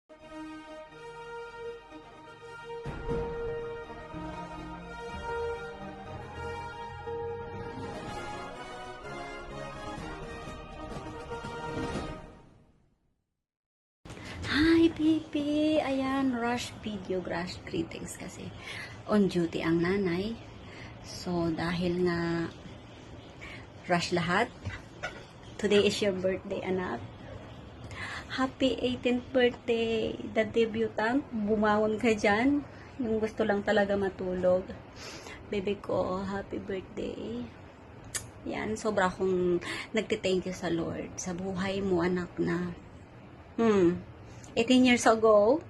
Hi, Pipi! Ayan, rush video, rush greetings kasi on duty ang nanay. So, dahil nga rush lahat, today is your birthday, anak. Happy 18th birthday! The debutant, bumangon ka dyan. Yung gusto lang talaga matulog. Baby ko, happy birthday. Yan, sobra akong nagtithank you sa Lord. Sa buhay mo, anak na. 18 years ago,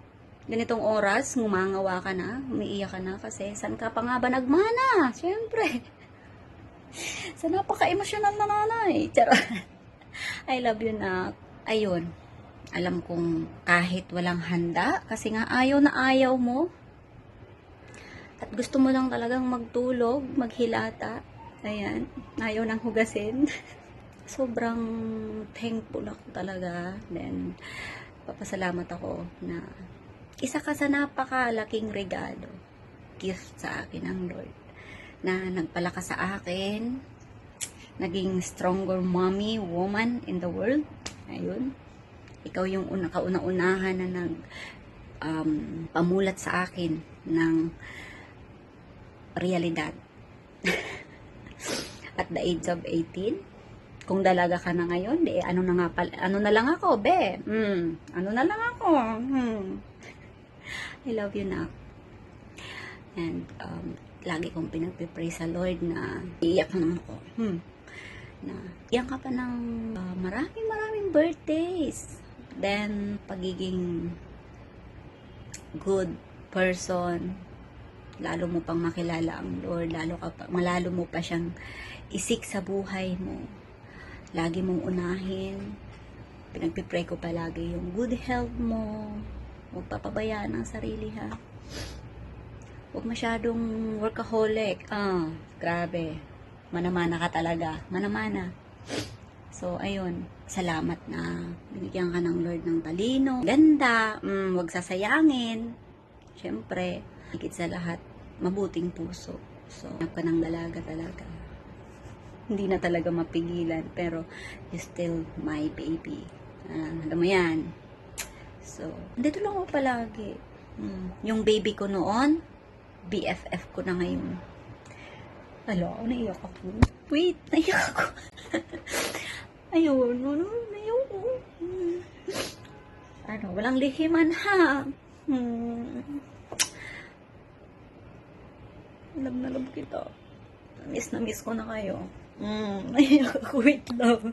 ganitong oras, ngumangawa ka na, umiiyak ka na kasi saan ka pa nga ba nagmana? Siyempre. Sa napaka-emosyonal na nanay. Charot. I love you na. Ayun. Alam kong kahit walang handa, kasi nga ayaw na ayaw mo. At gusto mo lang talagang magtulog, maghilata. Ayan. Ayaw nang hugasin. Sobrang thankful ako talaga. Then, papasalamat ako na isa ka sa napakalaking regalo, gift sa akin ng Lord, na nagpalakas sa akin, naging stronger mommy, woman in the world. Ayun. Ikaw yung kauna-unahan na pamulat sa akin ng realidad. At the age of 18, kung dalaga ka na ngayon, ano na nga pala, ano na lang ako, be. Ano na lang ako. I love you na. And lagi kong pinagpipray sa Lord na iiyak na ako. Na iyak ka pa ng maraming birthdays. Then pagiging good person, lalo mo pang makilala ang Lord, malalo mo pa siyang isik sa buhay mo. Lagi mong unahin. Pinagpipray ko palagi yung good health mo. Huwag papabayaan ang sarili, ha. Huwag masyadong workaholic. Grabe. Manamana ka talaga. Manamana. So, ayun. Salamat na binigyan ka ng Lord ng talino. Ganda. Huwag sasayangin. Siyempre, higit sa lahat, mabuting puso. So, hanap ka ng dalaga talaga. Hindi na talaga mapigilan, pero you still my baby. Alam mo yan. So, dito lang ako palagi. Yung baby ko noon, BFF ko na ngayon. Alo, naiyak ako. Wait, naiyak ako. Ayun, naiyak ako. Walang lihiman, ha? Love na love kita. Miss na miss ko na kayo. Naiyak ako. Wait love.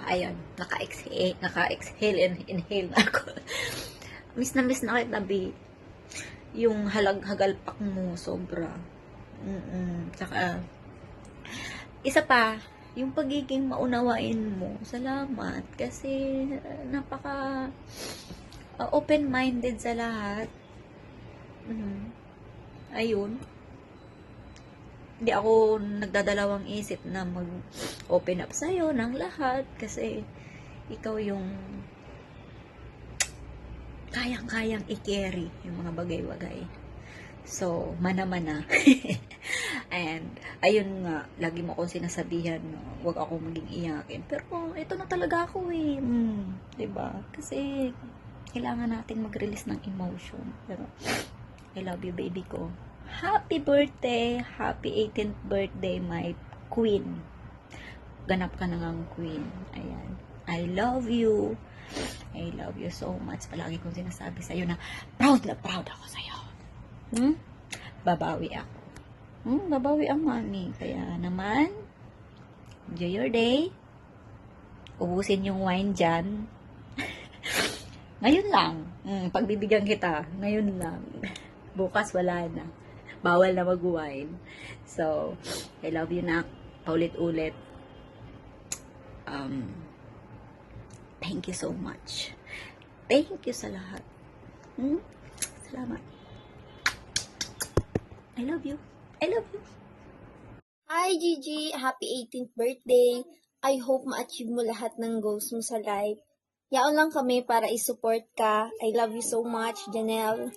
Ayun, naka-exhale and inhale na ako. Miss na kita, B. Yung hagalpak mo, sobra. Tsaka, isa pa, yung pagiging maunawain mo, salamat. Kasi, napaka open-minded sa lahat. Ayun. Hindi ako nagdadalawang isip na mag-open up sa'yo ng lahat kasi ikaw yung kayang-kayang i-carry yung mga bagay-bagay. So, mana-mana. And, ayun nga, lagi mo akong sinasabihan, no, huwag ako maging iyakin. Pero, ito na talaga ako eh. Diba? Kasi, kailangan natin mag-release ng emotion. Pero, I love you, baby ko. Happy birthday! Happy 18th birthday, my queen. Ganap ka na ngang queen. Ayan. I love you. I love you so much. Palagi kong sinasabi sa'yo na proud ako sa'yo. Babawi ako. Babawi ang mami. Kaya naman, enjoy your day. Ubusin yung wine dyan. Ngayon lang. Pagbibigyan kita. Ngayon lang. Bukas wala na. Bawal na mag-wine. So, I love you na. Paulit-ulit. Thank you so much. Thank you sa lahat. Salamat. I love you. I love you. Hi, Gigi! Happy 18th birthday! I hope ma-achieve mo lahat ng goals mo sa life. Yaon lang kami para i-support ka. I love you so much, Janelle.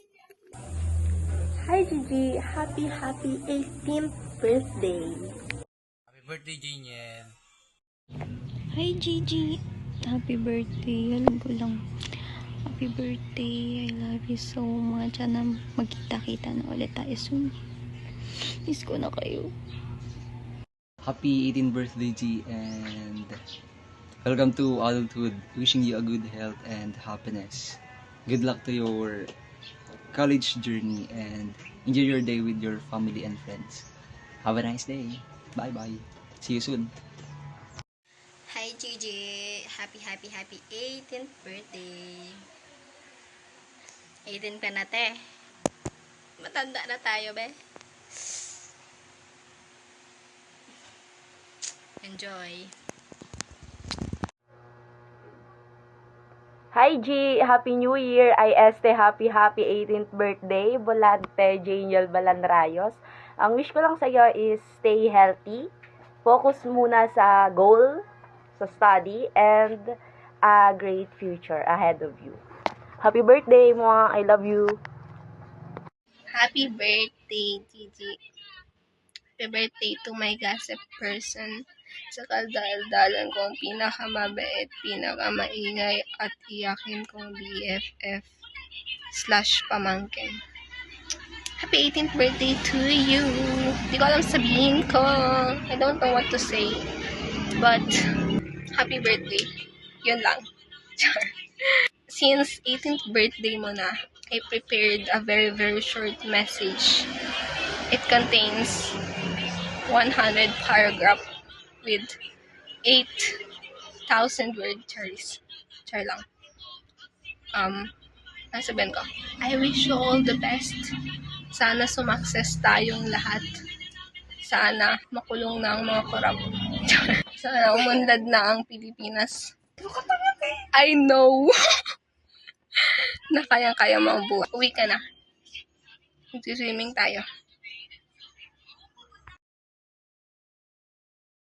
Hi Gigi, happy 18th birthday. Happy birthday, Janiel. Hi Gigi, happy birthday. Alam ko lang, happy birthday. I love you so much. Sana magkita-kita na ulit tayo soon. Miss ko na kayo. Happy 18th birthday, G, and welcome to adulthood. Wishing you a good health and happiness. Good luck to your college journey and enjoy your day with your family and friends. Have a nice day. Bye-bye. See you soon. Hi Gigi! Happy 18th birthday! 18 ka na, te. Matanda na tayo, be. Enjoy! Hi G, Happy New Year. I este happy 18th birthday. Volante Janiel Balanrayos. Ang wish ko lang sa iyo is stay healthy. Focus muna sa goal, sa study, and a great future ahead of you. Happy birthday, mo. I love you. Happy birthday, Gigi. Happy birthday to my gossip person. Sa kaldalan kong pinakamabait, pinakamaingay at iyakin kong BFF / pamangkin. Happy 18th birthday to you. Di ko alam sabihin ko. I don't know what to say. But, happy birthday. Yun lang. Char. Since 18th birthday mo na, I prepared a very short message. It contains 100 paragraph with 8,000 word choice. Char lang. Ano sabihin ko? I wish you all the best. Sana sumakses tayong lahat. Sana makulong na ang mga korap. Sana umunlad na ang Pilipinas. I know na kayang-kaya mo ang buhay. Uwi ka na. Magsiswimming tayo.